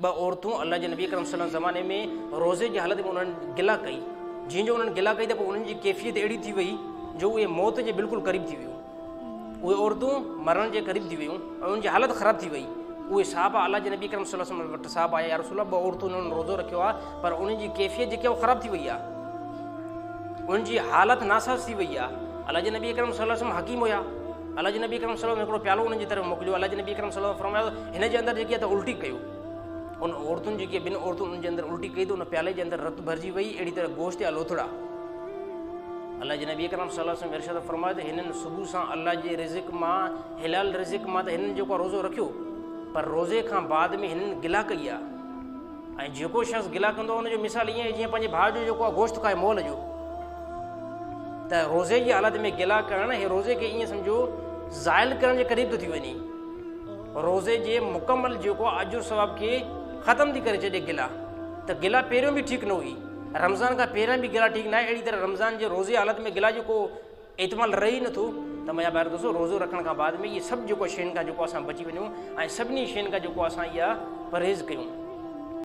औरतूं अल्लाह जे नबी करम सल्लल्लाहु अलैहि ज़माने में रोज़े जी हालत में उन्हनि गिला कई, जीअं जो उन्हनि गिला कई त पोइ उन्हनि जी कैफ़ियत अहिड़ी थी वई जो उहे मौत जे बिल्कुलु क़रीब थी वियूं, उहे औरतूं मरण जे क़रीब थी वियूं ऐं उन्हनि जी हालत ख़राब थी वई। उहे साहबा अल्लाह जे नबी करम सल्लल्लाहु अलैहि वसल्लम वटि साहब आया, या रसूल अल्लाह, 2 औरतूं उन्हनि रोज़ो रखियो आहे पर उन्हनि जी कैफ़ियत जेकी आहे उहा ख़राब थी वई आहे, उन्हनि जी हालत नासाज़ थी वई आहे। अल्लाह जे नबी करम सल्लल्लाहु अलैहि वसल्लम हकीम हुया, अल्लाह जे नबी करम सल्लल्लाहु अलैहि वसल्लम हिकिड़ो प्यालो उन्हनि जी तरफ़ मोकिलियो, अल्लाह जे नबी करम सल्लल्लाहु अलैहि वसल्लम फरमायो हिन जे अंदरि जेकी आहे त उल्टी कयो। उन औरतुनि जेकी 2 औरतुनि उन्हनि जे अंदरि उल्टी कई त उन प्याले जे अंदरि रत भरिजी वई, अहिड़ी तरह गोश्त या लोथड़ा। अल्लाह जे नबी करम सल्लल्लाहु अलैहि वसल्लम इरशाद फरमायो त हिननि सुबुह सां अल्लाह जे रिज़िक मां, हिलाल रिज़िक मां त हिननि जेको रोज़ो रखियो, पर रोज़े खां बाद में हिननि गिला कई आहे। ऐं जेको शख़्स गिला कंदो आहे उनजो मिसाल ईअं जीअं पंहिंजे भाउ जो जेको आहे गोश्त खाए मोल जो, त रोज़े जी हालत में गिला करणु हे रोज़े खे ईअं सम्झो ज़ाइल करण जे क़रीब थो थी वञे। रोज़े जे मुकमल जेको अजुर सवाब खे ख़तमु थी करे छॾे गिला। त गिला पहिरियों बि ठीकु न हुई, रमज़ान खां पहिरियों बि गिला ठीकु न आहे, अहिड़ी तरह रमज़ान जे रोज़े हालत में गिला जेको एतमाल रहे नथो। त मुंहिंजा ॿार दोस्तो, रोज़ो रखण खां बाद में इहे सभु जेको शयुनि खां जेको असां बची वञूं ऐं सभिनी शयुनि खां जेको असां इहा परहेज़ कयूं।